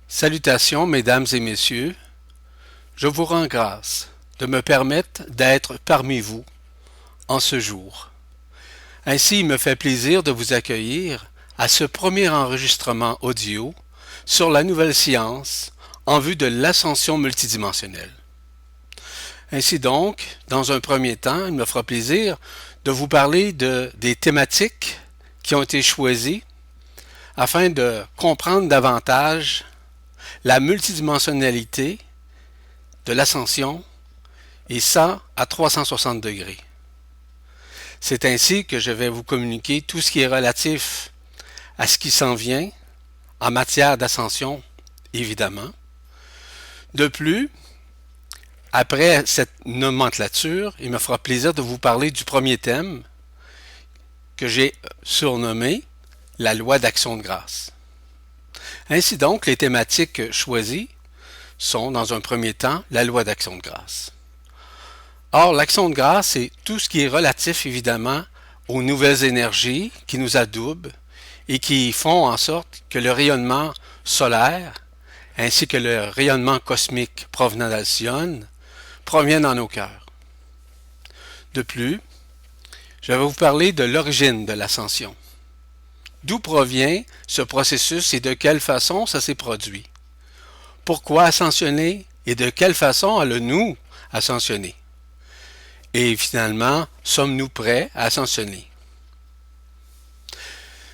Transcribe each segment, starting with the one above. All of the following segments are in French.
Salutations, mesdames et messieurs. Je vous rends grâce de me permettre d'être parmi vous en ce jour. Ainsi, il me fait plaisir de vous accueillir à ce premier enregistrement audio sur la nouvelle science en vue de l'ascension multidimensionnelle. Ainsi donc, dans un premier temps, il me fera plaisir de vous parler des thématiques qui ont été choisies afin de comprendre davantage la multidimensionnalité de l'ascension, et ça à 360 degrés. C'est ainsi que je vais vous communiquer tout ce qui est relatif à ce qui s'en vient en matière d'ascension, évidemment. De plus, après cette nomenclature, il me fera plaisir de vous parler du premier thème que j'ai surnommé la loi d'action de grâce. Ainsi donc, les thématiques choisies sont, dans un premier temps, la loi d'action de grâce. Or, l'action de grâce, c'est tout ce qui est relatif, évidemment, aux nouvelles énergies qui nous adoubent et qui font en sorte que le rayonnement solaire, ainsi que le rayonnement cosmique provenant d'Alcyone, proviennent dans nos cœurs. De plus, je vais vous parler de l'origine de l'ascension. D'où provient ce processus et de quelle façon ça s'est produit? Pourquoi ascensionner et de quelle façon allons-nous ascensionner? Et finalement, sommes-nous prêts à ascensionner?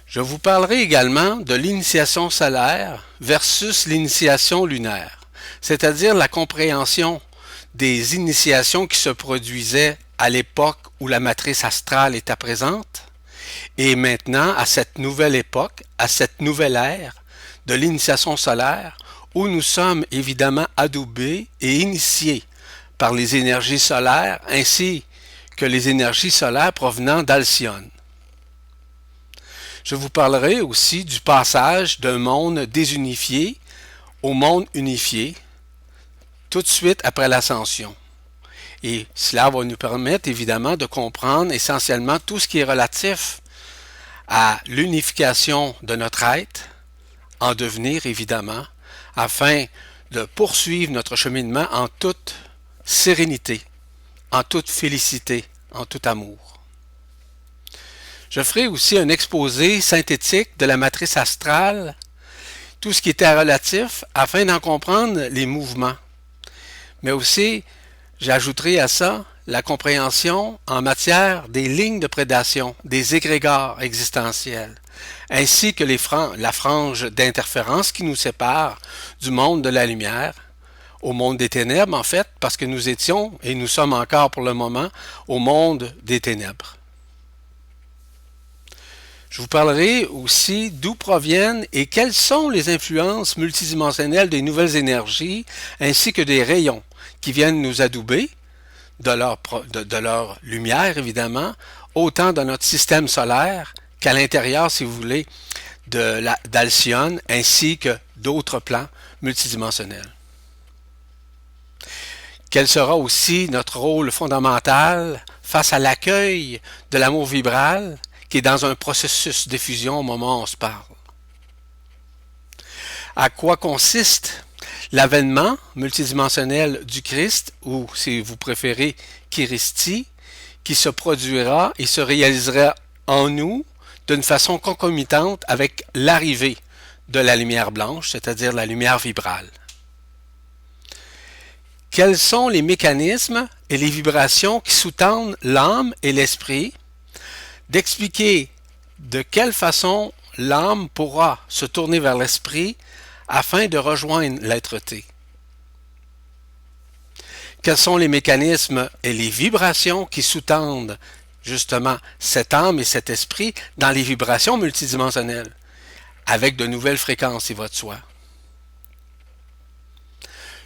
Je vous parlerai également de l'initiation solaire versus l'initiation lunaire, c'est-à-dire la compréhension des initiations qui se produisaient à l'époque où la matrice astrale était présente, et maintenant à cette nouvelle époque, à cette nouvelle ère de l'initiation solaire, où nous sommes évidemment adoubés et initiés par les énergies solaires ainsi que les énergies solaires provenant d'Alcyone. Je vous parlerai aussi du passage d'un monde désunifié au monde unifié tout de suite après l'ascension. Et cela va nous permettre évidemment de comprendre essentiellement tout ce qui est relatif à l'unification de notre être, en devenir évidemment, afin de poursuivre notre cheminement en toute sérénité, en toute félicité, en tout amour. Je ferai aussi un exposé synthétique de la matrice astrale, tout ce qui était relatif, afin d'en comprendre les mouvements. Mais aussi, j'ajouterai à ça la compréhension en matière des lignes de prédation, des égrégores existentiels, ainsi que la frange d'interférence qui nous sépare du monde de la lumière, au monde des ténèbres en fait, parce que nous étions, et nous sommes encore pour le moment, au monde des ténèbres. Je vous parlerai aussi d'où proviennent et quelles sont les influences multidimensionnelles des nouvelles énergies, ainsi que des rayons qui viennent nous adouber de leur lumière, évidemment, autant dans notre système solaire qu'à l'intérieur, si vous voulez, d'Alcyone, ainsi que d'autres plans multidimensionnels. Quel sera aussi notre rôle fondamental face à l'accueil de l'amour vibral qui est dans un processus d'effusion au moment où on se parle? À quoi consiste l'avènement multidimensionnel du Christ, ou si vous préférez, Christi, qui se produira et se réalisera en nous d'une façon concomitante avec l'arrivée de la lumière blanche, c'est-à-dire la lumière vibrale. Quels sont les mécanismes et les vibrations qui sous-tendent l'âme et l'esprit? D'expliquer de quelle façon l'âme pourra se tourner vers l'esprit afin de rejoindre l'être-té. Quels sont les mécanismes et les vibrations qui sous-tendent justement cette âme et cet esprit dans les vibrations multidimensionnelles, avec de nouvelles fréquences, il va de soi.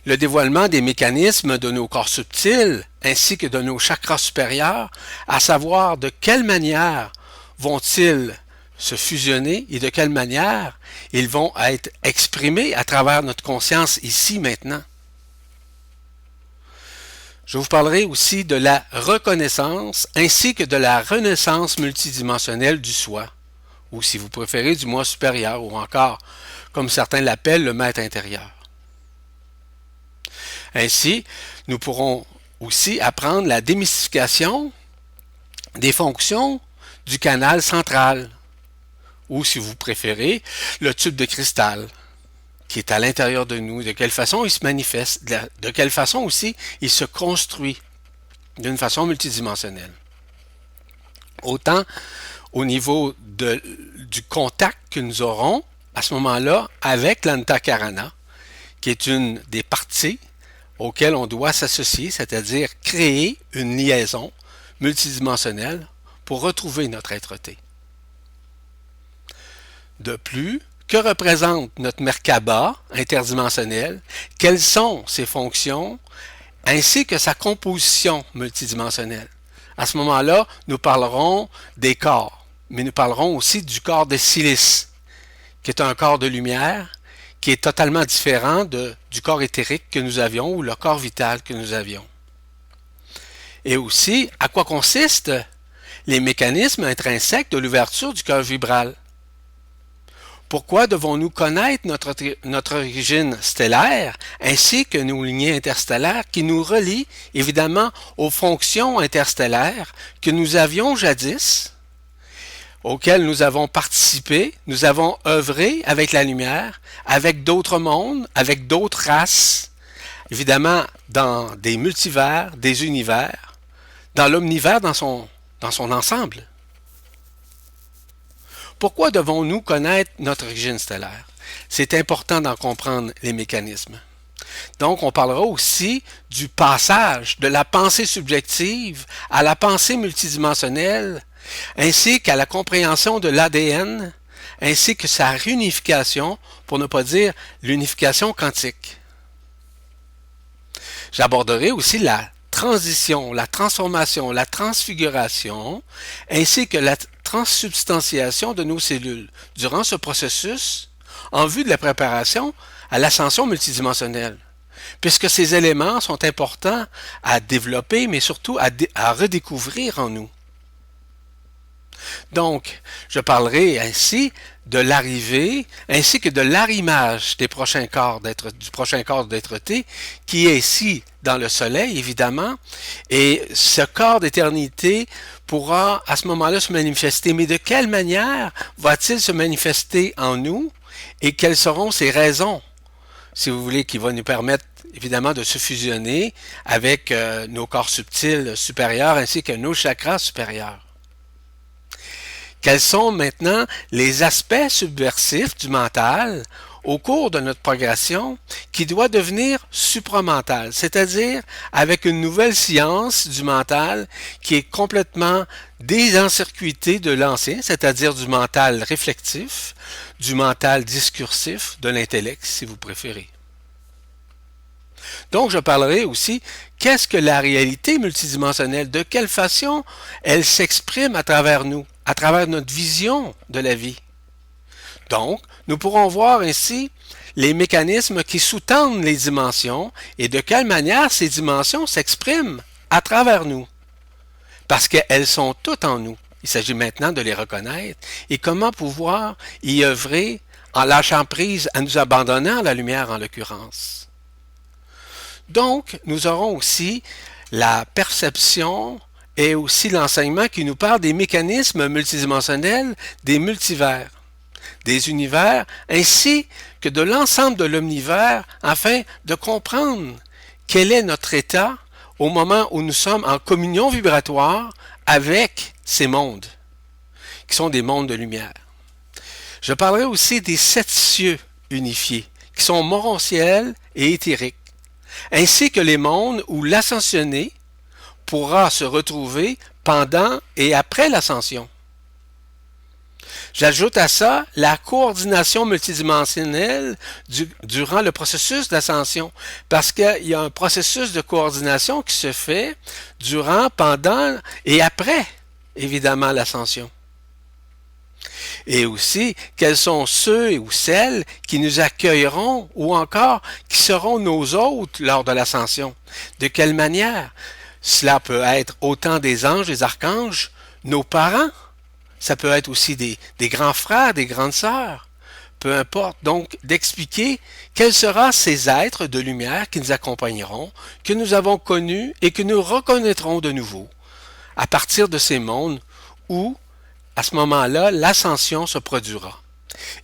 Le dévoilement des mécanismes de nos corps subtils ainsi que de nos chakras supérieurs, à savoir de quelle manière vont-ils se fusionner et de quelle manière ils vont être exprimés à travers notre conscience ici maintenant. Je vous parlerai aussi de la reconnaissance ainsi que de la renaissance multidimensionnelle du soi, ou si vous préférez, du moi supérieur, ou encore, comme certains l'appellent, le maître intérieur. Ainsi, nous pourrons aussi apprendre la démystification des fonctions du canal central, ou si vous préférez, le tube de cristal, qui est à l'intérieur de nous, de quelle façon il se manifeste, de quelle façon aussi il se construit d'une façon multidimensionnelle. Autant au niveau du contact que nous aurons à ce moment-là avec l'antakarana, qui est une des parties auxquelles on doit s'associer, c'est-à-dire créer une liaison multidimensionnelle pour retrouver notre être-té. De plus, que représente notre Merkaba interdimensionnel, quelles sont ses fonctions, ainsi que sa composition multidimensionnelle. À ce moment-là, nous parlerons des corps, mais nous parlerons aussi du corps de silice, qui est un corps de lumière, qui est totalement différent du corps éthérique que nous avions ou le corps vital que nous avions. Et aussi, à quoi consistent les mécanismes intrinsèques de l'ouverture du cœur vibral. Pourquoi devons-nous connaître notre origine stellaire ainsi que nos lignées interstellaires qui nous relient évidemment aux fonctions interstellaires que nous avions jadis, auxquelles nous avons participé, nous avons œuvré avec la lumière, avec d'autres mondes, avec d'autres races, évidemment dans des multivers, des univers, dans l'omnivers dans son ensemble. Pourquoi devons-nous connaître notre origine stellaire? C'est important d'en comprendre les mécanismes. Donc, on parlera aussi du passage de la pensée subjective à la pensée multidimensionnelle, ainsi qu'à la compréhension de l'ADN, ainsi que sa réunification, pour ne pas dire l'unification quantique. J'aborderai aussi la transition, la transformation, la transfiguration, ainsi que la transsubstantiation de nos cellules durant ce processus en vue de la préparation à l'ascension multidimensionnelle, puisque ces éléments sont importants à développer, mais surtout à redécouvrir en nous. Donc, je parlerai ainsi de l'arrivée ainsi que de l'arrimage du prochain corps d'être-té qui est ici dans le soleil évidemment, et ce corps d'éternité pourra à ce moment-là se manifester. Mais de quelle manière va-t-il se manifester en nous et quelles seront ses raisons, si vous voulez, qui vont nous permettre évidemment de se fusionner avec nos corps subtils supérieurs ainsi que nos chakras supérieurs. Quels sont maintenant les aspects subversifs du mental au cours de notre progression qui doit devenir supramental, c'est-à-dire avec une nouvelle science du mental qui est complètement désencircuitée de l'ancien, c'est-à-dire du mental réflectif, du mental discursif, de l'intellect si vous préférez. Donc, je parlerai aussi qu'est-ce que la réalité multidimensionnelle, de quelle façon elle s'exprime à travers nous, à travers notre vision de la vie. Donc, nous pourrons voir ainsi les mécanismes qui sous-tendent les dimensions et de quelle manière ces dimensions s'expriment à travers nous. Parce qu'elles sont toutes en nous. Il s'agit maintenant de les reconnaître et comment pouvoir y œuvrer en lâchant prise, à nous abandonner à la lumière en l'occurrence. Donc, nous aurons aussi la perception et aussi l'enseignement qui nous parle des mécanismes multidimensionnels, des multivers, des univers, ainsi que de l'ensemble de l'omnivers, afin de comprendre quel est notre état au moment où nous sommes en communion vibratoire avec ces mondes, qui sont des mondes de lumière. Je parlerai aussi des 7 cieux unifiés, qui sont morontiels et éthériques, ainsi que les mondes où l'ascensionné pourra se retrouver pendant et après l'ascension. J'ajoute à ça la coordination multidimensionnelle durant le processus d'ascension, parce qu'il y a un processus de coordination qui se fait durant, pendant et après, évidemment, l'ascension. Et aussi, quels sont ceux ou celles qui nous accueilleront ou encore qui seront nos hôtes lors de l'ascension? De quelle manière? Cela peut être autant des anges, des archanges, nos parents, ça peut être aussi des grands frères, des grandes sœurs, peu importe. Donc, d'expliquer quels seront ces êtres de lumière qui nous accompagneront, que nous avons connus et que nous reconnaîtrons de nouveau à partir de ces mondes où, à ce moment-là, l'ascension se produira.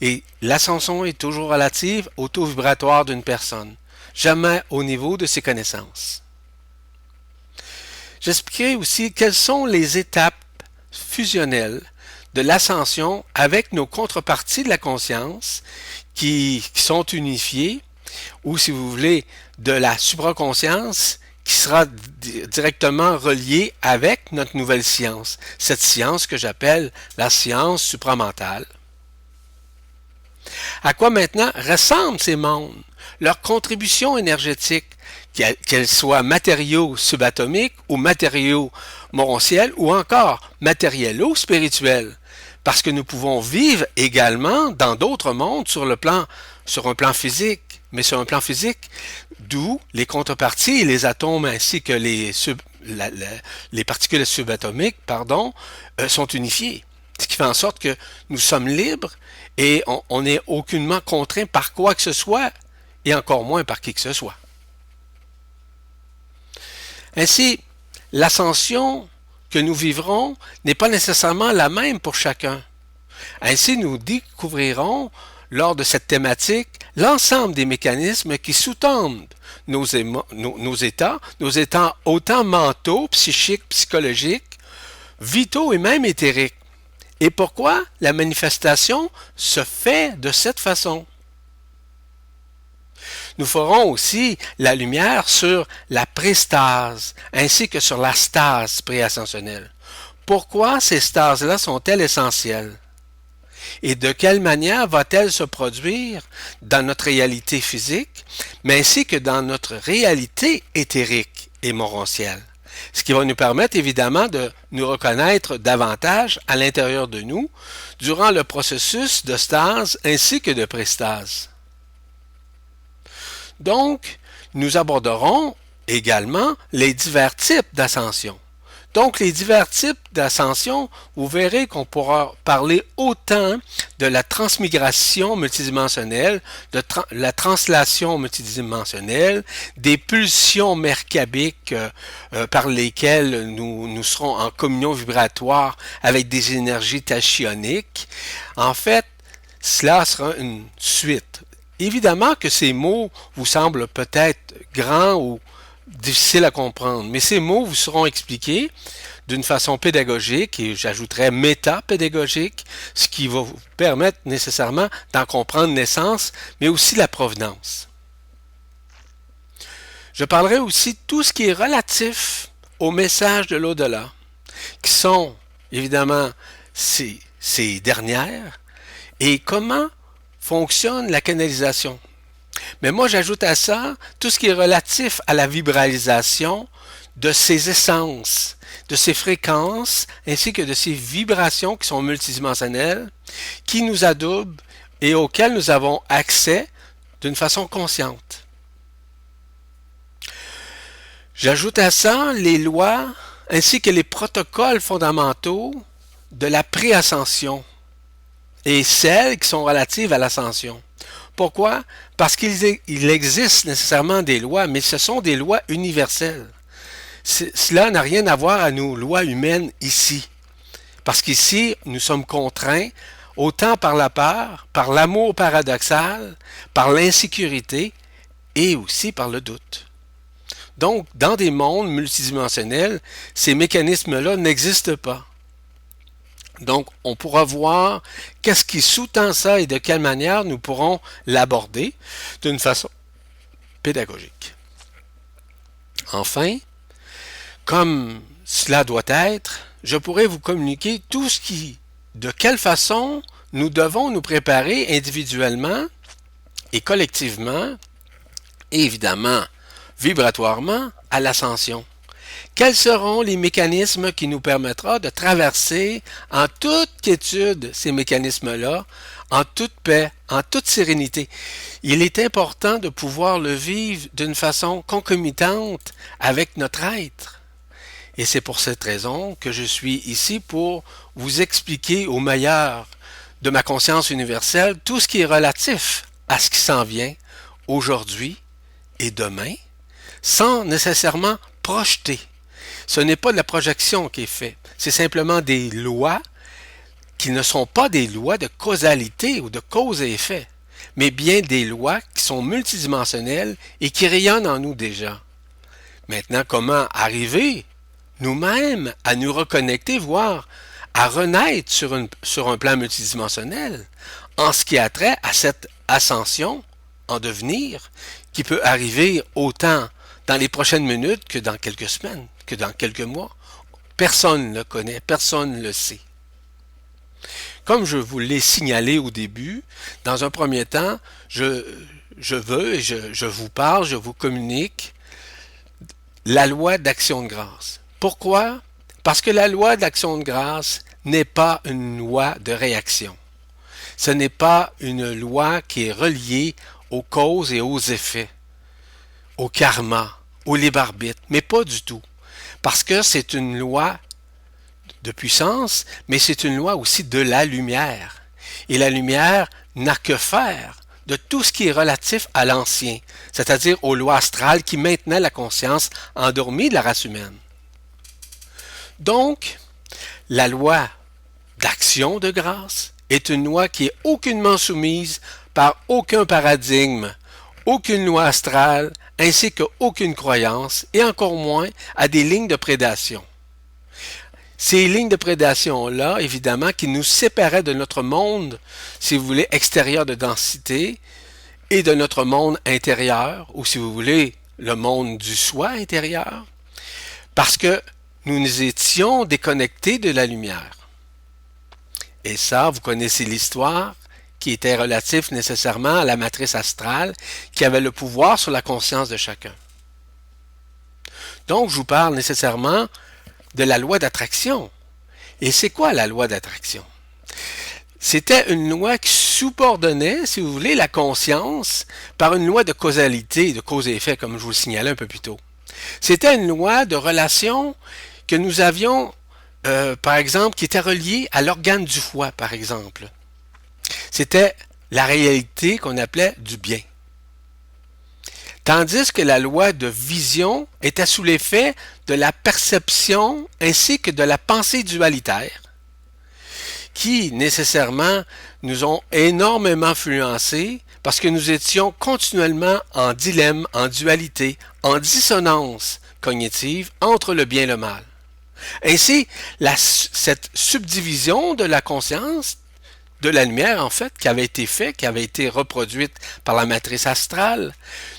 Et l'ascension est toujours relative au taux vibratoire d'une personne, jamais au niveau de ses connaissances. J'expliquerai aussi quelles sont les étapes fusionnelles de l'ascension avec nos contreparties de la conscience qui sont unifiées, ou si vous voulez, de la supraconscience qui sera directement reliée avec notre nouvelle science, cette science que j'appelle la science supramentale. À quoi maintenant ressemblent ces mondes? Leur contribution énergétique, qu'elles soient matériaux subatomiques ou matériaux morontiels ou encore matériels spirituels, parce que nous pouvons vivre également dans d'autres mondes sur un plan physique, mais sur un plan physique, d'où les contreparties, les atomes ainsi que les particules subatomiques, sont unifiées. Ce qui fait en sorte que nous sommes libres et on n'est aucunement contraint par quoi que ce soit, et encore moins par qui que ce soit. Ainsi, l'ascension que nous vivrons n'est pas nécessairement la même pour chacun. Ainsi, nous découvrirons, lors de cette thématique, l'ensemble des mécanismes qui sous-tendent nos états autant mentaux, psychiques, psychologiques, vitaux et même éthériques. Et pourquoi la manifestation se fait de cette façon? Nous ferons aussi la lumière sur la pré-stase ainsi que sur la stase pré-ascensionnelle. Pourquoi ces stases-là sont-elles essentielles? Et de quelle manière va-t-elle se produire dans notre réalité physique, mais ainsi que dans notre réalité éthérique et morontielle? Ce qui va nous permettre évidemment de nous reconnaître davantage à l'intérieur de nous durant le processus de stase ainsi que de pré-stase. Donc, nous aborderons également les divers types d'ascension. Donc, les divers types d'ascension, vous verrez qu'on pourra parler autant de la transmigration multidimensionnelle, de la translation multidimensionnelle, des pulsions merkabiques par lesquelles nous serons en communion vibratoire avec des énergies tachyoniques. En fait, cela sera une suite. Évidemment que ces mots vous semblent peut-être grands ou difficiles à comprendre, mais ces mots vous seront expliqués d'une façon pédagogique et j'ajouterais métapédagogique, ce qui va vous permettre nécessairement d'en comprendre l'essence, mais aussi la provenance. Je parlerai aussi de tout ce qui est relatif aux messages de l'au-delà, qui sont évidemment ces dernières, et comment fonctionne la canalisation. Mais moi, j'ajoute à ça tout ce qui est relatif à la vibralisation de ces essences, de ces fréquences, ainsi que de ces vibrations qui sont multidimensionnelles, qui nous adoubent et auxquelles nous avons accès d'une façon consciente. J'ajoute à ça les lois ainsi que les protocoles fondamentaux de la préascension et celles qui sont relatives à l'ascension. Pourquoi? Parce qu'il existe nécessairement des lois, mais ce sont des lois universelles. Cela n'a rien à voir à nos lois humaines ici. Parce qu'ici, nous sommes contraints autant par la peur, par l'amour paradoxal, par l'insécurité et aussi par le doute. Donc, dans des mondes multidimensionnels, ces mécanismes-là n'existent pas. Donc, on pourra voir qu'est-ce qui sous-tend ça et de quelle manière nous pourrons l'aborder d'une façon pédagogique. Enfin, comme cela doit être, je pourrais vous communiquer tout ce de quelle façon nous devons nous préparer individuellement et collectivement, et évidemment vibratoirement, à l'ascension. Quels seront les mécanismes qui nous permettront de traverser en toute quiétude ces mécanismes-là, en toute paix, en toute sérénité? Il est important de pouvoir le vivre d'une façon concomitante avec notre être. Et c'est pour cette raison que je suis ici pour vous expliquer au meilleur de ma conscience universelle tout ce qui est relatif à ce qui s'en vient aujourd'hui et demain, sans nécessairement projeter. Ce n'est pas de la projection qui est faite, c'est simplement des lois qui ne sont pas des lois de causalité ou de cause et effet, mais bien des lois qui sont multidimensionnelles et qui rayonnent en nous déjà. Maintenant, comment arriver nous-mêmes à nous reconnecter, voire à renaître sur un plan multidimensionnel en ce qui a trait à cette ascension en devenir qui peut arriver autant dans les prochaines minutes que dans quelques semaines, que dans quelques mois. Personne ne le connaît, personne ne le sait. Comme je vous l'ai signalé au début, dans un premier temps, je vous parle, je vous communique la loi d'action de grâce. Pourquoi? Parce que la loi d'action de grâce n'est pas une loi de réaction. Ce n'est pas une loi qui est reliée aux causes et aux effets, au karma, au libre arbitre, mais pas du tout. Parce que c'est une loi de puissance, mais c'est une loi aussi de la lumière. Et la lumière n'a que faire de tout ce qui est relatif à l'ancien, c'est-à-dire aux lois astrales qui maintenaient la conscience endormie de la race humaine. Donc, la loi d'action de grâce est une loi qui est aucunement soumise par aucun paradigme, aucune loi astrale, ainsi qu'aucune croyance, et encore moins à des lignes de prédation. Ces lignes de prédation-là, évidemment, qui nous séparaient de notre monde, si vous voulez, extérieur de densité, et de notre monde intérieur, ou si vous voulez, le monde du soi intérieur, parce que nous étions déconnectés de la lumière. Et ça, vous connaissez l'histoire qui était relative nécessairement à la matrice astrale qui avait le pouvoir sur la conscience de chacun. Donc, je vous parle nécessairement de la loi d'attraction. Et c'est quoi la loi d'attraction? C'était une loi qui subordonnait, si vous voulez, la conscience par une loi de causalité, de cause et effet, comme je vous le signalais un peu plus tôt. C'était une loi de relation que nous avions, par exemple, qui était reliée à l'organe du foie, par exemple. C'était la réalité qu'on appelait du bien. Tandis que la loi de vision était sous l'effet de la perception ainsi que de la pensée dualitaire, qui nécessairement nous ont énormément influencés parce que nous étions continuellement en dilemme, en dualité, en dissonance cognitive entre le bien et le mal. Ainsi, cette subdivision de la conscience, de la lumière en fait, qui avait été faite, qui avait été reproduite par la matrice astrale,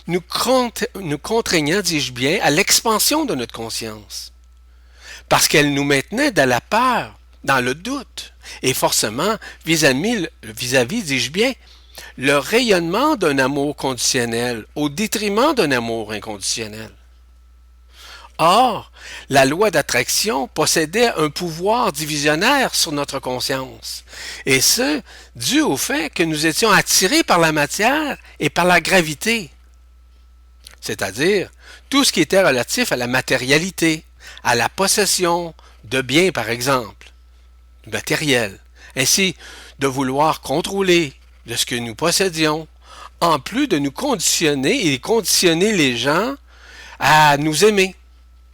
nous contraignant, dis-je bien, à l'expansion de notre conscience. Parce qu'elle nous maintenait dans la peur, dans le doute, et forcément, vis-à-vis, dis-je bien, le rayonnement d'un amour conditionnel au détriment d'un amour inconditionnel. Or, la loi d'attraction possédait un pouvoir divisionnaire sur notre conscience, et ce, dû au fait que nous étions attirés par la matière et par la gravité, c'est-à-dire tout ce qui était relatif à la matérialité, à la possession de biens par exemple, du matériel, ainsi de vouloir contrôler de ce que nous possédions, en plus de nous conditionner et conditionner les gens à nous aimer.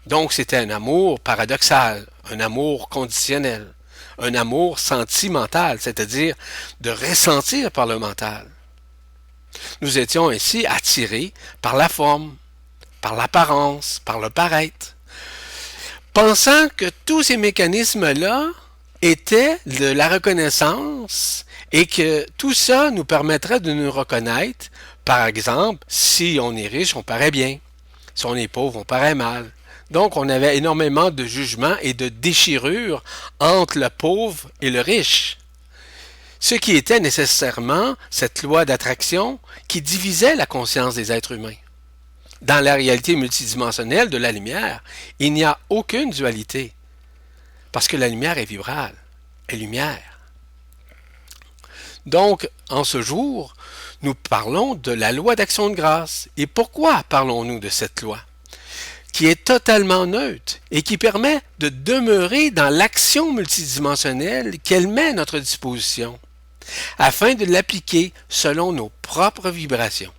Donc, c'était un amour paradoxal, un amour conditionnel, un amour sentimental, c'est-à-dire de ressentir par le mental. Nous étions ainsi attirés par la forme, par l'apparence, par le paraître, pensant que tous ces mécanismes-là étaient de la reconnaissance et que tout ça nous permettrait de nous reconnaître. Par exemple, si on est riche, on paraît bien. Si on est pauvre, on paraît mal. Donc, on avait énormément de jugements et de déchirures entre le pauvre et le riche. Ce qui était nécessairement cette loi d'attraction qui divisait la conscience des êtres humains. Dans la réalité multidimensionnelle de la lumière, il n'y a aucune dualité. Parce que la lumière est vibrale, est lumière. Donc, en ce jour, nous parlons de la loi d'action de grâce. Et pourquoi parlons-nous de cette loi qui est totalement neutre et qui permet de demeurer dans l'action multidimensionnelle qu'elle met à notre disposition, afin de l'appliquer selon nos propres vibrations.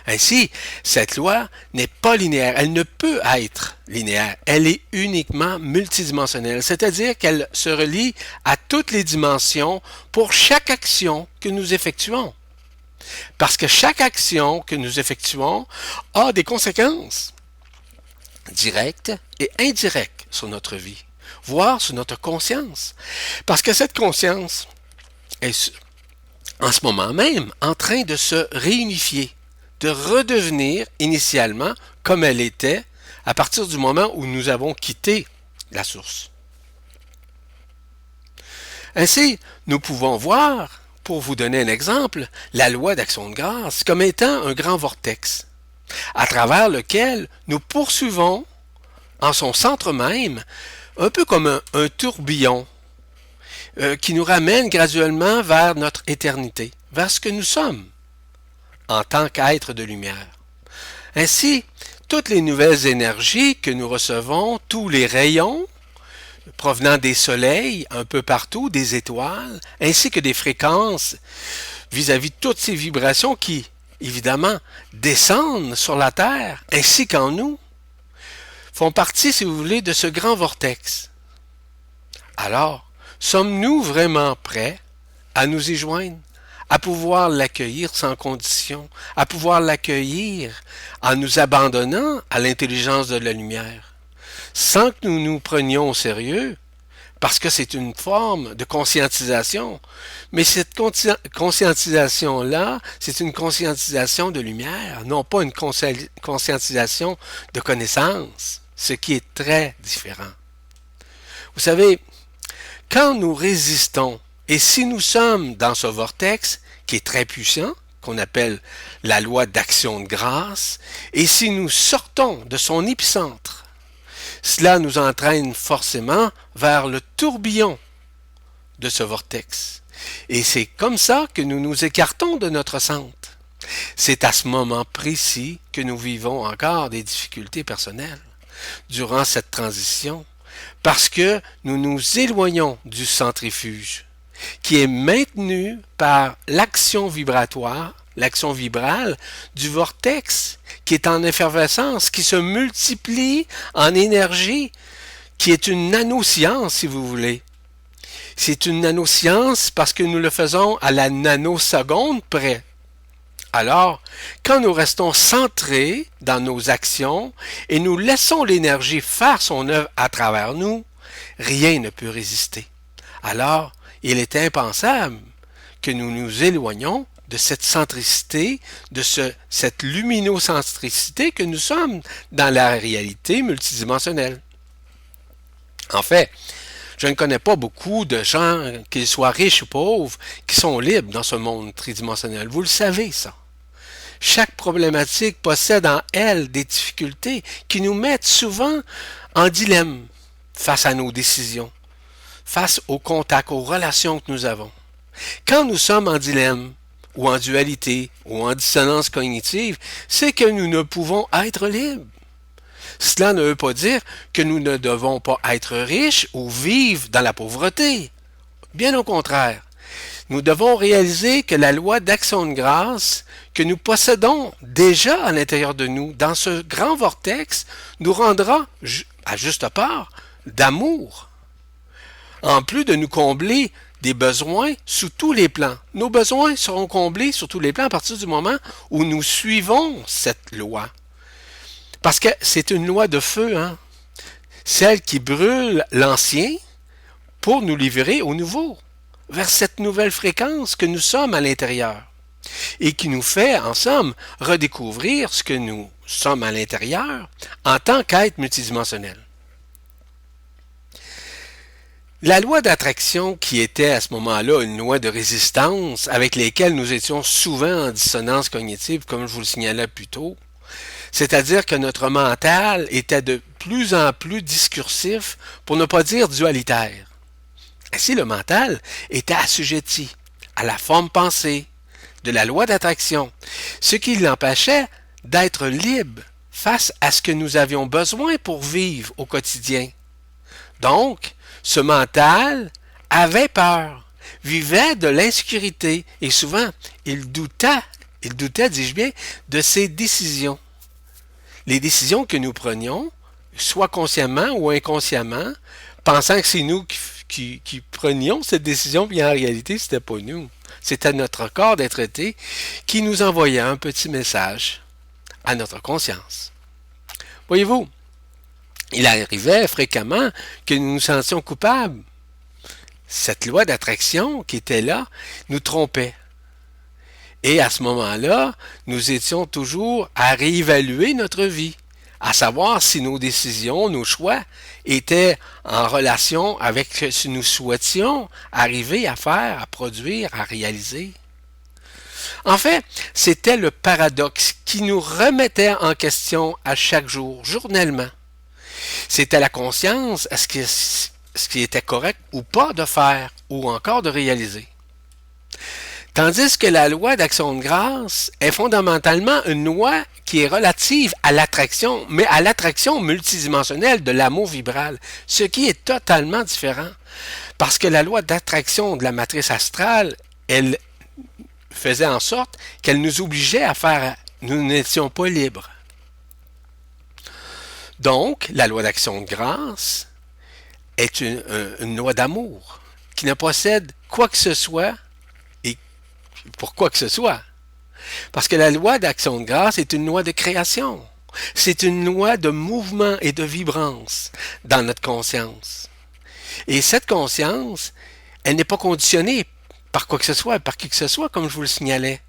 Ainsi, cette loi n'est pas linéaire, elle ne peut être linéaire, elle est uniquement multidimensionnelle, c'est-à-dire qu'elle se relie à toutes les dimensions pour chaque action que nous effectuons. Parce que chaque action que nous effectuons a des conséquences directes et indirectes sur notre vie, voire sur notre conscience. Parce que cette conscience est en ce moment même en train de se réunifier, de redevenir initialement comme elle était à partir du moment où nous avons quitté la source. Ainsi, nous pouvons voir, pour vous donner un exemple, la loi d'action de grâce comme étant un grand vortex, à travers lequel nous poursuivons en son centre même, un peu comme un tourbillon qui nous ramène graduellement vers notre éternité, vers ce que nous sommes en tant qu'être de lumière. Ainsi, toutes les nouvelles énergies que nous recevons, tous les rayons provenant des soleils un peu partout, des étoiles, ainsi que des fréquences vis-à-vis de toutes ces vibrations qui, évidemment, descendent sur la Terre, ainsi qu'en nous, font partie, si vous voulez, de ce grand vortex. Alors, sommes-nous vraiment prêts à nous y joindre, à pouvoir l'accueillir sans condition, à pouvoir l'accueillir en nous abandonnant à l'intelligence de la lumière, sans que nous nous prenions au sérieux, parce que c'est une forme de conscientisation. Mais cette conscientisation-là, c'est une conscientisation de lumière, non pas une conscientisation de connaissance, ce qui est très différent. Vous savez, quand nous résistons, et si nous sommes dans ce vortex qui est très puissant, qu'on appelle la loi d'action de grâce, et si nous sortons de son épicentre, cela nous entraîne forcément vers le tourbillon de ce vortex. Et c'est comme ça que nous nous écartons de notre centre. C'est à ce moment précis que nous vivons encore des difficultés personnelles durant cette transition, parce que nous nous éloignons du centrifuge, qui est maintenu par l'action vibratoire, l'action vibrale du vortex qui est en effervescence, qui se multiplie en énergie, qui est une nanoscience, si vous voulez. C'est une nanoscience parce que nous le faisons à la nanoseconde près. Alors, quand nous restons centrés dans nos actions et nous laissons l'énergie faire son œuvre à travers nous, rien ne peut résister. Alors, il est impensable que nous nous éloignions de cette centricité, de cette luminocentricité que nous sommes dans la réalité multidimensionnelle. En fait, je ne connais pas beaucoup de gens, qu'ils soient riches ou pauvres, qui sont libres dans ce monde tridimensionnel. Vous le savez, ça. Chaque problématique possède en elle des difficultés qui nous mettent souvent en dilemme face à nos décisions, face au contact, aux relations que nous avons. Quand nous sommes en dilemme, ou en dualité, ou en dissonance cognitive, c'est que nous ne pouvons être libres. Cela ne veut pas dire que nous ne devons pas être riches ou vivre dans la pauvreté. Bien au contraire. Nous devons réaliser que la loi d'action de grâce que nous possédons déjà à l'intérieur de nous, dans ce grand vortex, nous rendra, à juste part, d'amour. En plus de nous combler des besoins sous tous les plans. Nos besoins seront comblés sur tous les plans à partir du moment où nous suivons cette loi. Parce que c'est une loi de feu, hein? Celle qui brûle l'ancien pour nous livrer au nouveau, vers cette nouvelle fréquence que nous sommes à l'intérieur et qui nous fait, en somme, redécouvrir ce que nous sommes à l'intérieur en tant qu'être multidimensionnel. La loi d'attraction, qui était à ce moment-là une loi de résistance avec lesquelles nous étions souvent en dissonance cognitive, comme je vous le signalais plus tôt, c'est-à-dire que notre mental était de plus en plus discursif, pour ne pas dire dualitaire. Ainsi, le mental était assujetti à la forme pensée de la loi d'attraction, ce qui l'empêchait d'être libre face à ce que nous avions besoin pour vivre au quotidien. Donc, ce mental avait peur, vivait de l'insécurité et souvent, il doutait, dis-je bien, de ses décisions. Les décisions que nous prenions, soit consciemment ou inconsciemment, pensant que c'est nous qui prenions cette décision, puis en réalité, c'était pas nous. C'était notre corps d'être-té qui nous envoyait un petit message à notre conscience. Voyez-vous, il arrivait fréquemment que nous nous sentions coupables. Cette loi d'attraction qui était là nous trompait. Et à ce moment-là, nous étions toujours à réévaluer notre vie, à savoir si nos décisions, nos choix étaient en relation avec ce que nous souhaitions arriver à faire, à produire, à réaliser. En fait, c'était le paradoxe qui nous remettait en question à chaque jour, journellement. C'était la conscience à ce qui était correct ou pas de faire, ou encore de réaliser. Tandis que la loi d'action de grâce est fondamentalement une loi qui est relative à l'attraction, mais à l'attraction multidimensionnelle de l'amour vibral, ce qui est totalement différent. Parce que la loi d'attraction de la matrice astrale, elle faisait en sorte qu'elle nous obligeait à faire, nous n'étions pas libres. Donc, la loi d'action de grâce est une loi d'amour qui ne possède quoi que ce soit et pour quoi que ce soit. Parce que la loi d'action de grâce est une loi de création. C'est une loi de mouvement et de vibrance dans notre conscience. Et cette conscience, elle n'est pas conditionnée par quoi que ce soit, par qui que ce soit, comme je vous le signalais.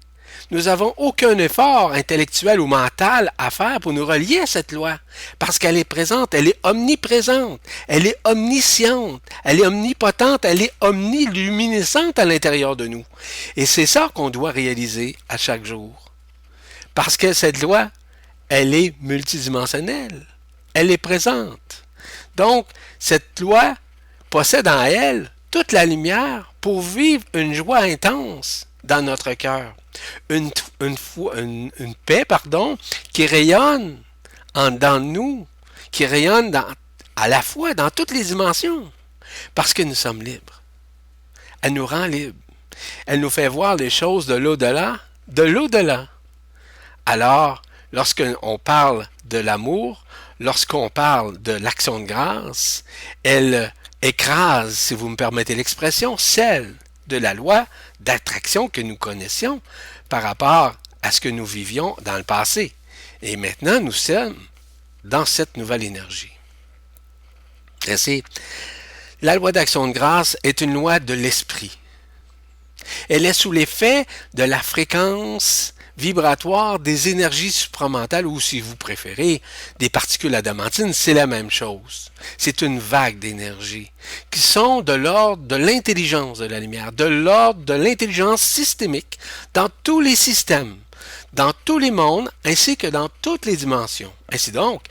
Nous n'avons aucun effort intellectuel ou mental à faire pour nous relier à cette loi, parce qu'elle est présente, elle est omniprésente, elle est omnisciente, elle est omnipotente, elle est omniluminescente à l'intérieur de nous. Et c'est ça qu'on doit réaliser à chaque jour. Parce que cette loi, elle est multidimensionnelle, elle est présente. Donc, cette loi possède en elle toute la lumière pour vivre une joie intense dans notre cœur. Une paix, qui rayonne en dedans de nous, qui rayonne à la fois dans toutes les dimensions, parce que nous sommes libres. Elle nous rend libres. Elle nous fait voir les choses de l'au-delà, de l'au-delà. Alors, lorsqu'on parle de l'amour, lorsqu'on parle de l'action de grâce, elle écrase, si vous me permettez l'expression, celle de la loi d'attraction que nous connaissions par rapport à ce que nous vivions dans le passé. Et maintenant, nous sommes dans cette nouvelle énergie. Et la loi d'action de grâce est une loi de l'esprit. Elle est sous l'effet de la fréquence vibratoire des énergies supramentales ou, si vous préférez, des particules adamantines, c'est la même chose. C'est une vague d'énergie qui sont de l'ordre de l'intelligence de la lumière, de l'ordre de l'intelligence systémique dans tous les systèmes, dans tous les mondes, ainsi que dans toutes les dimensions. Ainsi donc,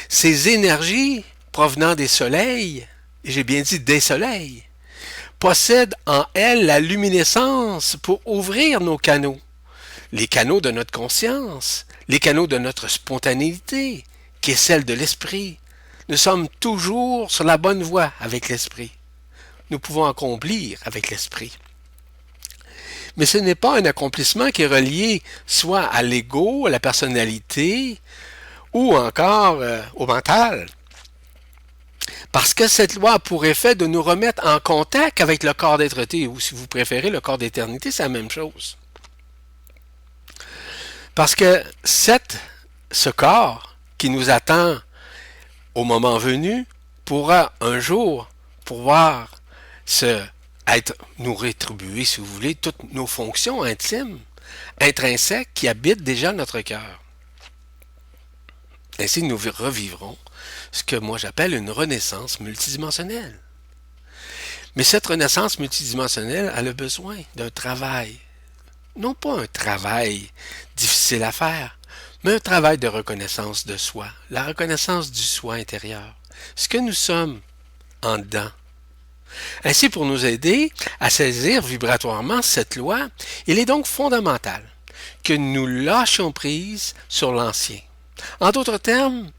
ces énergies provenant des soleils, et j'ai bien dit des soleils, possèdent en elles la luminescence pour ouvrir nos canaux. Les canaux de notre conscience, les canaux de notre spontanéité, qui est celle de l'esprit. Nous sommes toujours sur la bonne voie avec l'esprit. Nous pouvons accomplir avec l'esprit. Mais ce n'est pas un accomplissement qui est relié soit à l'ego, à la personnalité, ou encore au mental. Parce que cette loi a pour effet de nous remettre en contact avec le corps d'être-té, ou si vous préférez, le corps d'éternité, c'est la même chose. Parce que ce corps qui nous attend au moment venu pourra un jour pouvoir nous rétribuer, si vous voulez, toutes nos fonctions intimes, intrinsèques qui habitent déjà notre cœur. Ainsi, nous revivrons ce que moi j'appelle une renaissance multidimensionnelle. Mais cette renaissance multidimensionnelle, elle a besoin d'un travail. Non pas un travail difficile à faire, mais un travail de reconnaissance de soi, la reconnaissance du soi intérieur, ce que nous sommes en dedans. Ainsi, pour nous aider à saisir vibratoirement cette loi, il est donc fondamental que nous lâchions prise sur l'ancien, En d'autres termes,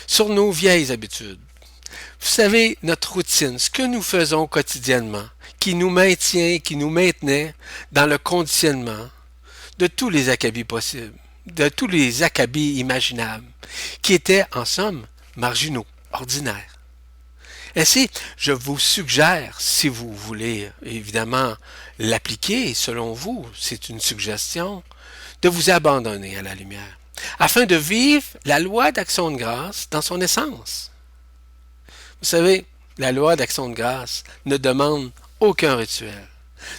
sur nos vieilles habitudes. Vous savez, notre routine, ce que nous faisons quotidiennement, qui nous maintient, qui nous maintenait dans le conditionnement de tous les acabits possibles, de tous les acabits imaginables, qui étaient, en somme, marginaux, ordinaires. Ainsi, je vous suggère, si vous voulez évidemment l'appliquer selon vous, c'est une suggestion, de vous abandonner à la lumière, afin de vivre la loi d'action de grâce dans son essence. Vous savez, la loi d'action de grâce ne demande aucun rituel,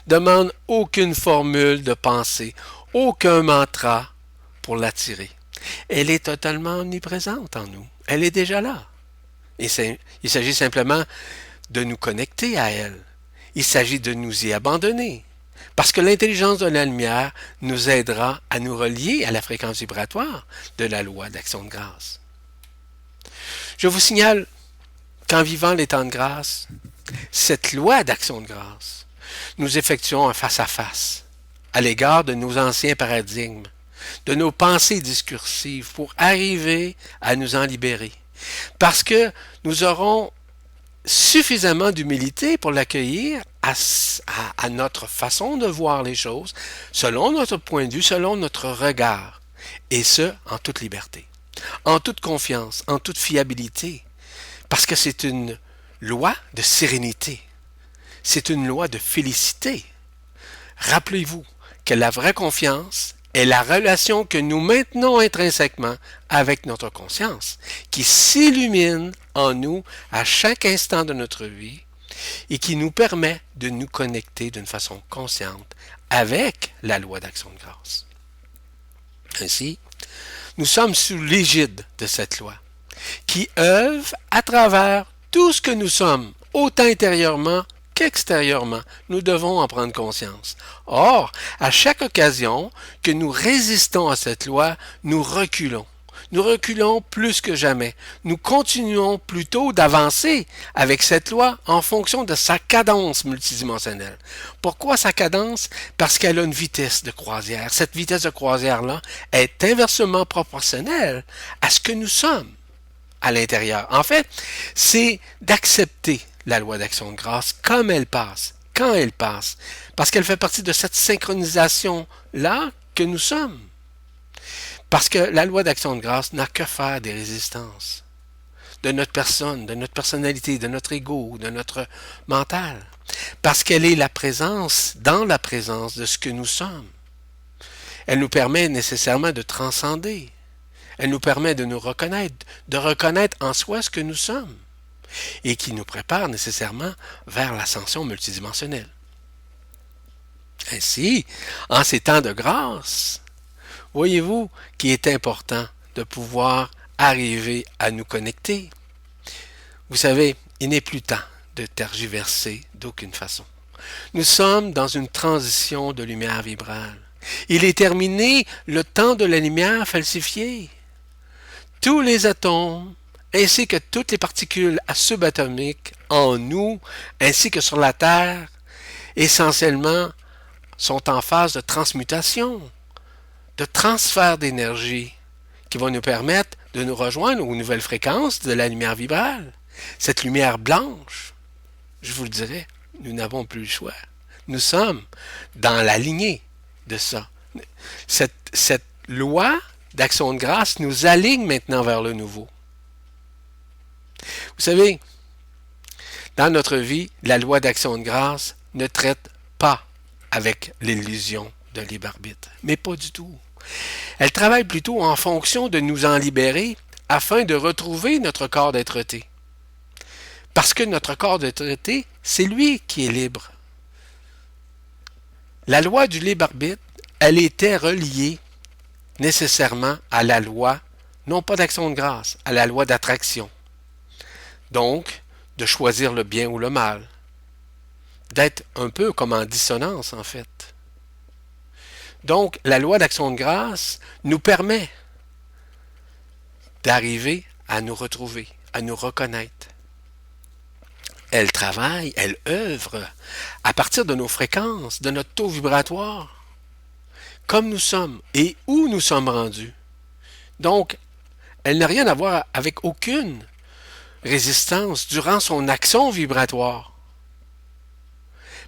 demande aucune formule de pensée, aucun mantra pour l'attirer. Elle est totalement omniprésente en nous. Elle est déjà là. Il s'agit simplement de nous connecter à elle. Il s'agit de nous y abandonner. Parce que l'intelligence de la lumière nous aidera à nous relier à la fréquence vibratoire de la loi d'action de grâce. Je vous signale qu'en vivant les temps de grâce, cette loi d'action de grâce, nous effectuons un face-à-face à l'égard de nos anciens paradigmes, de nos pensées discursives pour arriver à nous en libérer. Parce que nous aurons suffisamment d'humilité pour l'accueillir à notre façon de voir les choses, selon notre point de vue, selon notre regard, et ce, en toute liberté, en toute confiance, en toute fiabilité, parce que c'est une loi de sérénité, c'est une loi de félicité. Rappelez-vous que la vraie confiance est la relation que nous maintenons intrinsèquement avec notre conscience, qui s'illumine en nous à chaque instant de notre vie et qui nous permet de nous connecter d'une façon consciente avec la loi d'action de grâce. Ainsi, nous sommes sous l'égide de cette loi, qui œuvre à travers tout ce que nous sommes, autant intérieurement qu'extérieurement. Nous devons en prendre conscience. Or, à chaque occasion que nous résistons à cette loi, nous reculons. Nous reculons plus que jamais. Nous continuons plutôt d'avancer avec cette loi en fonction de sa cadence multidimensionnelle. Pourquoi sa cadence? Parce qu'elle a une vitesse de croisière. Cette vitesse de croisière-là est inversement proportionnelle à ce que nous sommes à l'intérieur. En fait, c'est d'accepter la loi d'action de grâce comme elle passe, quand elle passe, parce qu'elle fait partie de cette synchronisation-là que nous sommes. Parce que la loi d'action de grâce n'a que faire des résistances de notre personne, de notre personnalité, de notre ego, de notre mental. Parce qu'elle est la présence, dans la présence de ce que nous sommes. Elle nous permet nécessairement de transcender. Elle nous permet de nous reconnaître, de reconnaître en soi ce que nous sommes, et qui nous prépare nécessairement vers l'ascension multidimensionnelle. Ainsi, en ces temps de grâce, voyez-vous qu'il est important de pouvoir arriver à nous connecter. Vous savez, il n'est plus temps de tergiverser d'aucune façon. Nous sommes dans une transition de lumière vibrale. Il est terminé le temps de la lumière falsifiée. Tous les atomes, ainsi que toutes les particules subatomiques en nous, ainsi que sur la Terre, essentiellement, sont en phase de transmutation, de transfert d'énergie, qui va nous permettre de nous rejoindre aux nouvelles fréquences de la lumière vibrale. Cette lumière blanche, je vous le dirai, nous n'avons plus le choix. Nous sommes dans la lignée de ça. Cette loi d'action de grâce nous aligne maintenant vers le nouveau. Vous savez, dans notre vie, la loi d'action de grâce ne traite pas avec l'illusion de libre arbitre, mais pas du tout. Elle travaille plutôt en fonction de nous en libérer afin de retrouver notre corps d'être-té. Parce que notre corps d'être-té, c'est lui qui est libre. La loi du libre arbitre, elle était reliée nécessairement à la loi, non pas d'action de grâce, à la loi d'attraction. Donc, de choisir le bien ou le mal. D'être un peu comme en dissonance, en fait. Donc, la loi d'action de grâce nous permet d'arriver à nous retrouver, à nous reconnaître. Elle travaille, elle œuvre à partir de nos fréquences, de notre taux vibratoire, comme nous sommes et où nous sommes rendus. Donc, Elle n'a rien à voir avec aucune résistance durant son action vibratoire.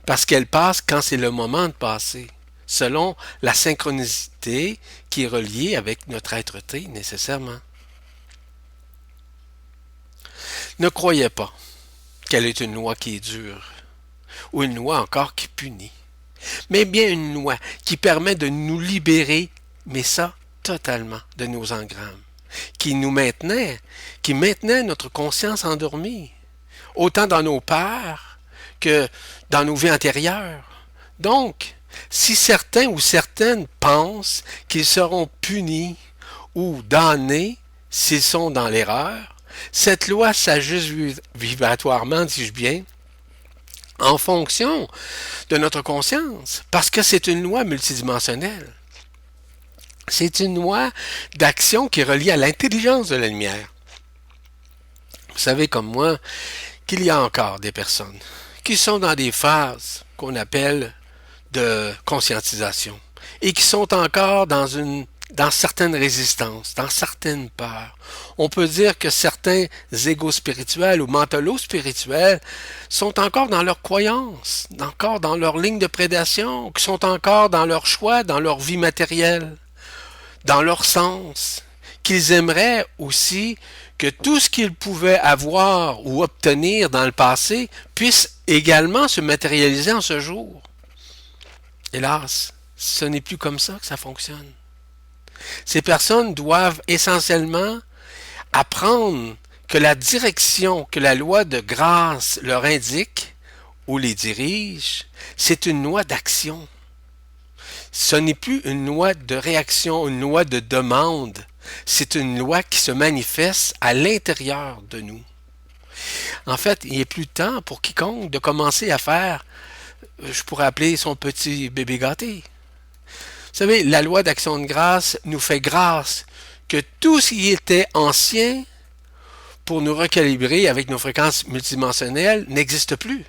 Parce qu'elle passe quand c'est le moment de passer, selon la synchronicité qui est reliée avec notre être-té nécessairement. Ne croyez pas qu'elle est une loi qui est dure, ou une loi encore qui punit, mais bien une loi qui permet de nous libérer, mais ça, totalement, de nos engrammes, qui maintenait notre conscience endormie, autant dans nos peurs que dans nos vies antérieures. Donc, si certains ou certaines pensent qu'ils seront punis ou damnés s'ils sont dans l'erreur, cette loi s'ajuste vibratoirement, dis-je bien, en fonction de notre conscience, parce que c'est une loi multidimensionnelle. C'est une loi d'action qui est reliée à l'intelligence de la lumière. Vous savez comme moi qu'il y a encore des personnes qui sont dans des phases qu'on appelle de conscientisation et qui sont encore dans certaines résistances, dans certaines peurs. On peut dire que certains égos spirituels ou mentalos spirituels sont encore dans leurs croyances, encore dans leur ligne de prédation, qui sont encore dans leurs choix, dans leur vie matérielle, dans leur sens, qu'ils aimeraient aussi que tout ce qu'ils pouvaient avoir ou obtenir dans le passé puisse également se matérialiser en ce jour. Hélas, ce n'est plus comme ça que ça fonctionne. Ces personnes doivent essentiellement apprendre que la direction que la loi de grâce leur indique ou les dirige, c'est une loi d'action. Ce n'est plus une loi de réaction, une loi de demande. C'est une loi qui se manifeste à l'intérieur de nous. En fait, il n'est plus temps pour quiconque de commencer à faire, je pourrais appeler son petit bébé gâté. Vous savez, la loi d'action de grâce nous fait grâce que tout ce qui était ancien pour nous recalibrer avec nos fréquences multidimensionnelles n'existe plus.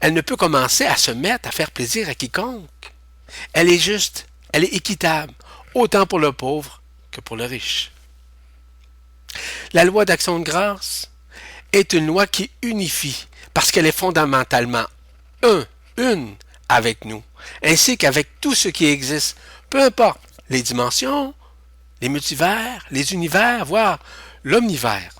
Elle ne peut commencer à se mettre à faire plaisir à quiconque. Elle est juste, elle est équitable, autant pour le pauvre que pour le riche. La loi d'action de grâce est une loi qui unifie parce qu'elle est fondamentalement une avec nous, ainsi qu'avec tout ce qui existe, peu importe les dimensions, les multivers, les univers, voire l'omnivers.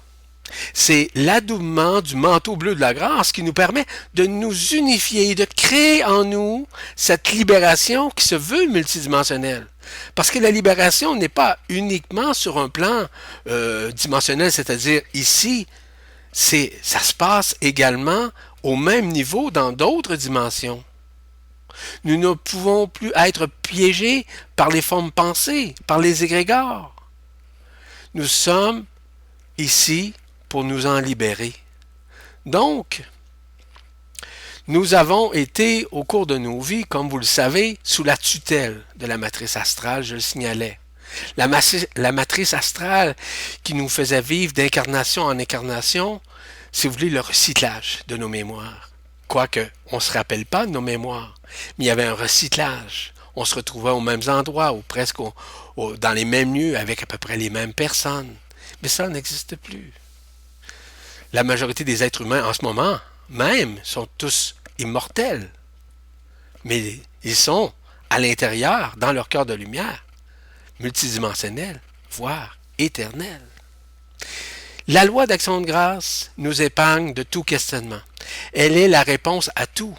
C'est l'adoubement du manteau bleu de la grâce qui nous permet de nous unifier, de créer en nous cette libération qui se veut multidimensionnelle. Parce que la libération n'est pas uniquement sur un plan dimensionnel, c'est-à-dire ici, ça se passe également au même niveau dans d'autres dimensions. Nous ne pouvons plus être piégés par les formes pensées, par les égrégores. Nous sommes ici pour nous en libérer. Donc, nous avons été, au cours de nos vies, comme vous le savez, sous la tutelle de la matrice astrale, je le signalais. La matrice astrale qui nous faisait vivre d'incarnation en incarnation, si vous voulez, le recyclage de nos mémoires. Quoique, on ne se rappelle pas de nos mémoires, mais il y avait un recyclage. On se retrouvait aux mêmes endroits, ou presque dans les mêmes lieux, avec à peu près les mêmes personnes. Mais ça n'existe plus. La majorité des êtres humains en ce moment même sont tous immortels. Mais ils sont à l'intérieur, dans leur cœur de lumière, multidimensionnels, voire éternels. La loi d'action de grâce nous épargne de tout questionnement. Elle est la réponse à tout.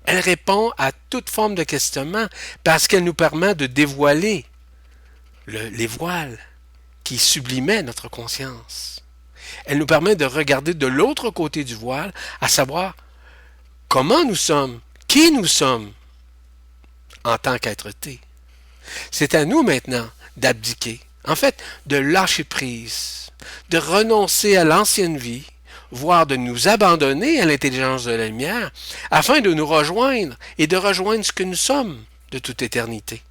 Elle répond à toute forme de questionnement parce qu'elle nous permet de dévoiler les voiles qui sublimaient notre conscience. Elle nous permet de regarder de l'autre côté du voile, à savoir comment nous sommes, qui nous sommes en tant qu'être-té. C'est à nous maintenant d'abdiquer, en fait, de lâcher prise, de renoncer à l'ancienne vie, voire de nous abandonner à l'intelligence de la lumière, afin de nous rejoindre et de rejoindre ce que nous sommes de toute éternité.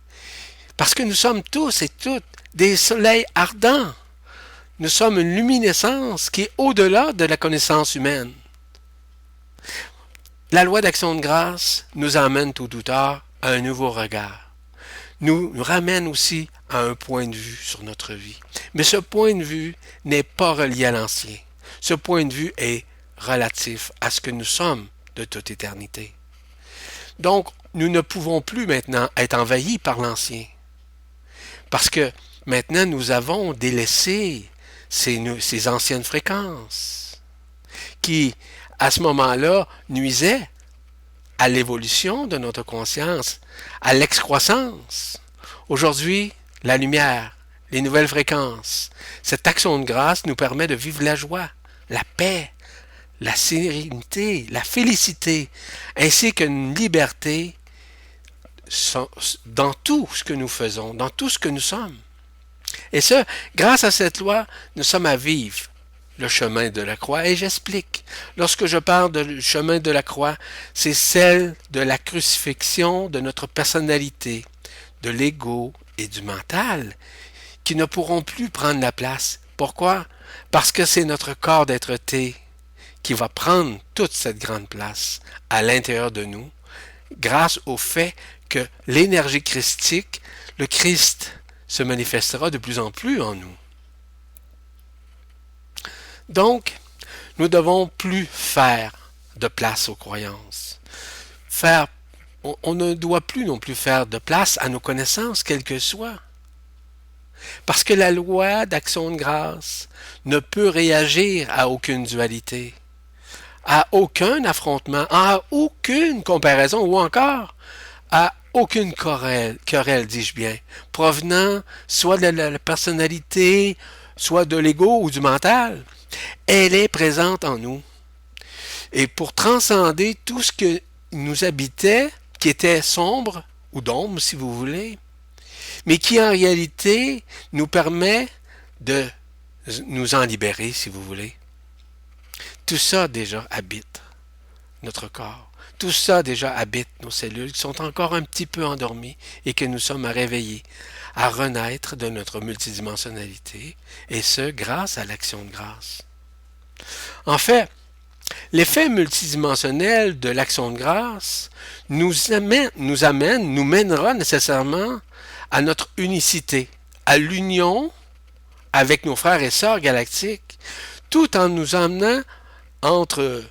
Parce que nous sommes tous et toutes des soleils ardents. Nous sommes une luminescence qui est au-delà de la connaissance humaine. La loi d'action de grâce nous amène tôt ou tard à un nouveau regard. Nous ramène aussi à un point de vue sur notre vie. Mais ce point de vue n'est pas relié à l'ancien. Ce point de vue est relatif à ce que nous sommes de toute éternité. Donc, nous ne pouvons plus maintenant être envahis par l'ancien. Parce que maintenant, nous avons délaissé ces anciennes fréquences qui, à ce moment-là, nuisaient à l'évolution de notre conscience, à l'excroissance. Aujourd'hui, la lumière, les nouvelles fréquences, cette action de grâce nous permet de vivre la joie, la paix, la sérénité, la félicité, ainsi qu'une liberté dans tout ce que nous faisons, dans tout ce que nous sommes. Et ça, grâce à cette loi, nous sommes à vivre le chemin de la croix. Et j'explique. Lorsque je parle du chemin de la croix, c'est celle de la crucifixion de notre personnalité, de l'ego et du mental, qui ne pourront plus prendre la place. Pourquoi? Parce que c'est notre corps d'être-té qui va prendre toute cette grande place à l'intérieur de nous, grâce au fait que l'énergie christique, le Christ, se manifestera de plus en plus en nous. Donc, nous ne devons plus faire de place aux croyances. On ne doit plus non plus faire de place à nos connaissances, quelles que soient. Parce que la loi d'action de grâce ne peut réagir à aucune dualité, à aucun affrontement, à aucune comparaison ou encore à aucune querelle, dis-je bien, provenant soit de la personnalité, soit de l'ego ou du mental. Elle est présente en nous. Et pour transcender tout ce que nous habitait, qui était sombre, ou d'ombre si vous voulez, mais qui en réalité nous permet de nous en libérer si vous voulez. Tout ça déjà habite notre corps. Tout ça déjà habite nos cellules qui sont encore un petit peu endormies et que nous sommes à réveiller, à renaître de notre multidimensionnalité, et ce, grâce à l'action de grâce. En fait, l'effet multidimensionnel de l'action de grâce nous mènera nécessairement à notre unicité, à l'union avec nos frères et sœurs galactiques, tout en nous emmenant entre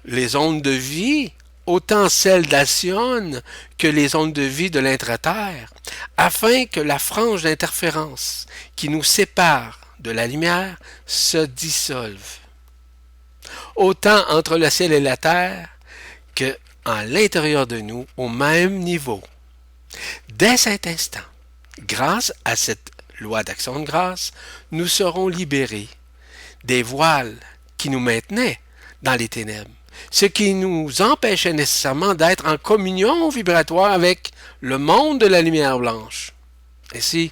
les ondes de vie, autant celles d'Alcyone que les ondes de vie de l'intraterre, afin que la frange d'interférence qui nous sépare de la lumière se dissolve. Autant entre le ciel et la terre que à l'intérieur de nous, au même niveau. Dès cet instant, grâce à cette loi d'action de grâce, nous serons libérés des voiles qui nous maintenaient dans les ténèbres, ce qui nous empêchait nécessairement d'être en communion vibratoire avec le monde de la lumière blanche. Ainsi,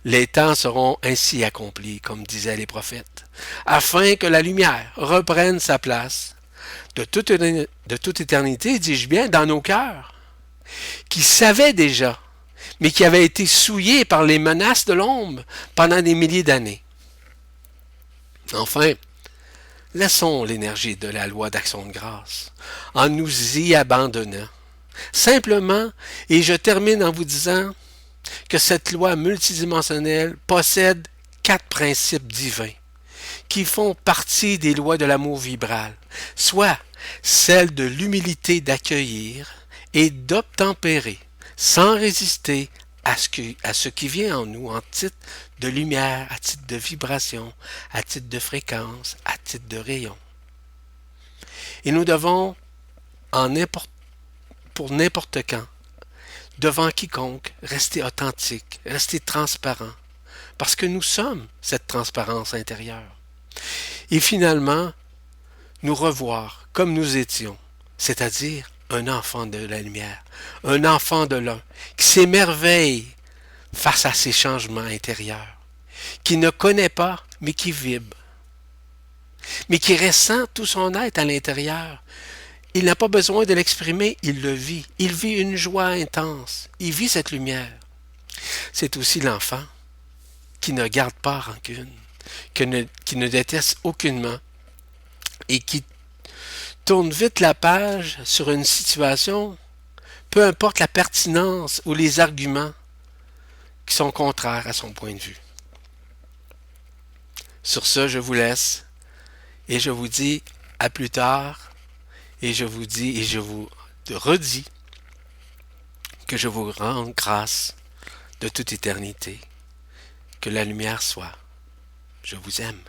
les temps seront ainsi accomplis, comme disaient les prophètes, afin que la lumière reprenne sa place de toute éternité, dis-je bien, dans nos cœurs, qui savaient déjà, mais qui avaient été souillés par les menaces de l'ombre pendant des milliers d'années. Enfin, laissons l'énergie de la loi d'action de grâce en nous y abandonnant. Simplement, et je termine en vous disant que cette loi multidimensionnelle possède 4 principes divins qui font partie des lois de l'amour vibral, soit celle de l'humilité d'accueillir et d'obtempérer, sans résister à ce qui vient en nous en titre de lumière, à titre de vibration, à titre de fréquence, à titre de rayon. Et nous devons, pour n'importe quand, devant quiconque, rester authentique, rester transparent, parce que nous sommes cette transparence intérieure. Et finalement, nous revoir comme nous étions, c'est-à-dire un enfant de la lumière, un enfant de l'un, qui s'émerveille face à ces changements intérieurs, qui ne connaît pas, mais qui vibre, mais qui ressent tout son être à l'intérieur. Il n'a pas besoin de l'exprimer, il le vit. Il vit une joie intense, il vit cette lumière. C'est aussi l'enfant qui ne garde pas rancune, qui ne déteste aucunement et qui tourne vite la page sur une situation, peu importe la pertinence ou les arguments qui sont contraires à son point de vue. Sur ce, je vous laisse et je vous dis à plus tard et je vous dis et je vous redis que je vous rends grâce de toute éternité. Que la lumière soit. Je vous aime.